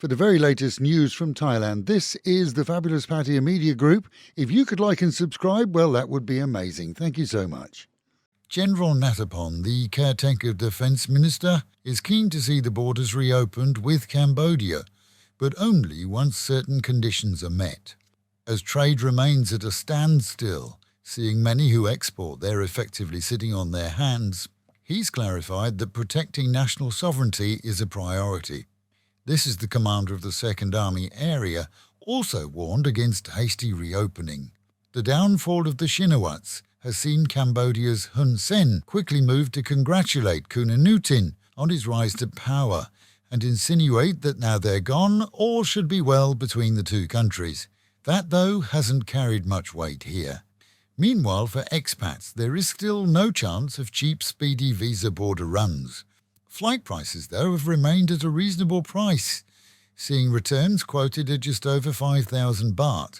For the very latest news from Thailand, this is the Fabulous Pattaya Media Group. If you could like and subscribe, well, that would be amazing. Thank you so much. General Natapon, the caretaker Defence Minister, is keen to see the borders reopened with Cambodia, but only once certain conditions are met. As trade remains at a standstill, seeing many who export there effectively sitting on their hands, he's clarified that protecting national sovereignty is a priority. This is the commander of the 2nd Army area, also warned against hasty reopening. The downfall of the Shinawats has seen Cambodia's Hun Sen quickly move to congratulate Kunanutin on his rise to power and insinuate that now they're gone, all should be well between the two countries. That, though, hasn't carried much weight here. Meanwhile, for expats, there is still no chance of cheap, speedy visa border runs. Flight prices, though, have remained at a reasonable price, seeing returns quoted at just over 5,000 baht.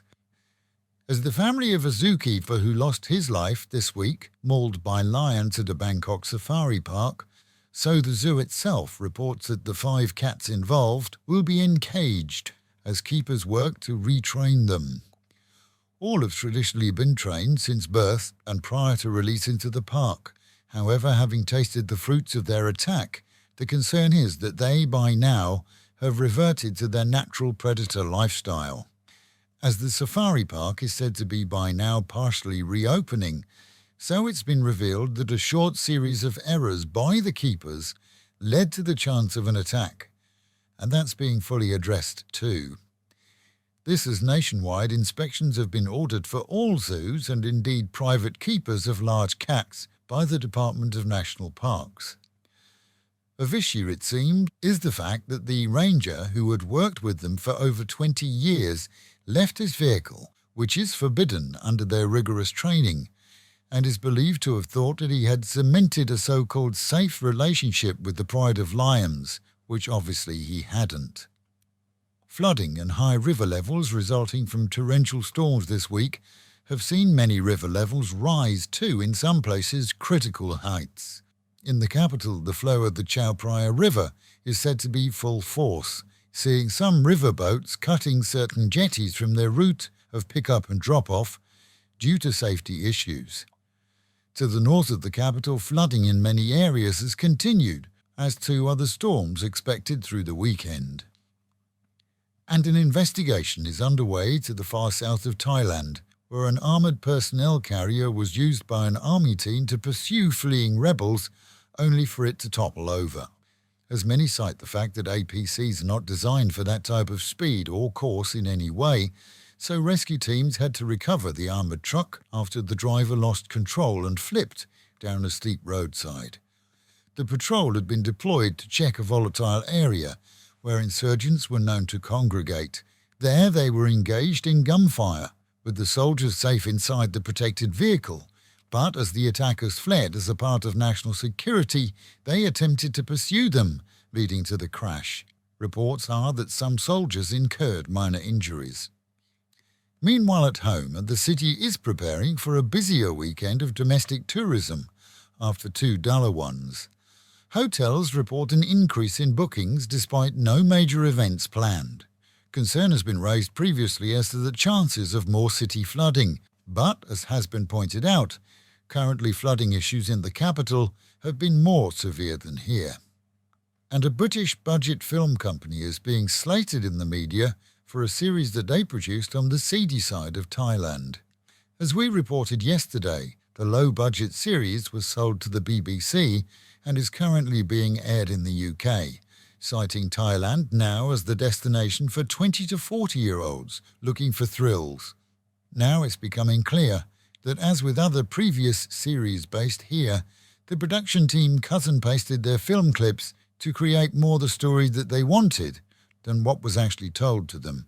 As the family of a zookeeper who lost his life this week, mauled by lions at a Bangkok safari park, so the zoo itself reports that the 5 cats involved will be encaged as keepers work to retrain them. All have traditionally been trained since birth and prior to release into the park. However, having tasted the fruits of their attack, the concern is that they, by now, have reverted to their natural predator lifestyle. As the safari park is said to be by now partially reopening, so it's been revealed that a short series of errors by the keepers led to the chance of an attack, and that's being fully addressed too. This as nationwide inspections have been ordered for all zoos and indeed private keepers of large cats by the Department of National Parks. Of issue, it seemed, is the fact that the ranger who had worked with them for over 20 years left his vehicle, which is forbidden under their rigorous training, and is believed to have thought that he had cemented a so-called safe relationship with the pride of lions, which obviously he hadn't. Flooding and high river levels resulting from torrential storms this week have seen many river levels rise to, in some places, critical heights. In the capital, the flow of the Chao Phraya River is said to be full force, seeing some riverboats cutting certain jetties from their route of pick-up and drop-off due to safety issues. To the north of the capital, flooding in many areas has continued, as 2 other storms expected through the weekend. And an investigation is underway to the far south of Thailand, where an armoured personnel carrier was used by an army team to pursue fleeing rebels, only for it to topple over. As many cite the fact that APCs are not designed for that type of speed or course in any way, so rescue teams had to recover the armoured truck after the driver lost control and flipped down a steep roadside. The patrol had been deployed to check a volatile area where insurgents were known to congregate. There they were engaged in gunfire, with the soldiers safe inside the protected vehicle. But as the attackers fled as a part of national security, they attempted to pursue them, leading to the crash. Reports are that some soldiers incurred minor injuries. Meanwhile at home, the city is preparing for a busier weekend of domestic tourism, after 2 duller ones. Hotels report an increase in bookings despite no major events planned. Concern has been raised previously as to the chances of more city flooding, but, as has been pointed out, currently flooding issues in the capital have been more severe than here. And a British budget film company is being slated in the media for a series that they produced on the seedy side of Thailand. As we reported yesterday, the low-budget series was sold to the BBC and is currently being aired in the UK, citing Thailand now as the destination for 20 to 40-year-olds looking for thrills. Now it's becoming clear that, as with other previous series based here, the production team cut and pasted their film clips to create more the story that they wanted than what was actually told to them,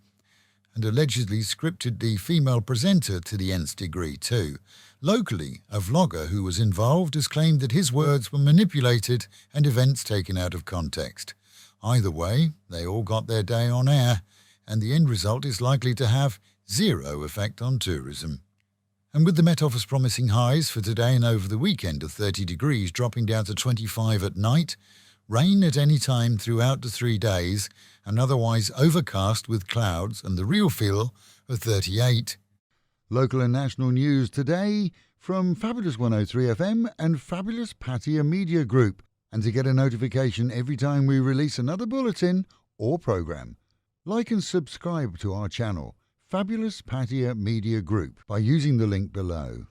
and allegedly scripted the female presenter to the nth degree too. Locally, a vlogger who was involved has claimed that his words were manipulated and events taken out of context. Either way, they all got their day on air, and the end result is likely to have zero effect on tourism. And with the Met Office promising highs for today and over the weekend of 30 degrees dropping down to 25 at night, Rain at any time throughout the 3 days and otherwise overcast with clouds and the real feel of 38. Local and national news today from Fabulous 103 FM and Fabulous Pattaya Media Group. And to get a notification every time we release another bulletin or program, like and subscribe to our channel, Fabulous Pattaya Media Group, by using the link below.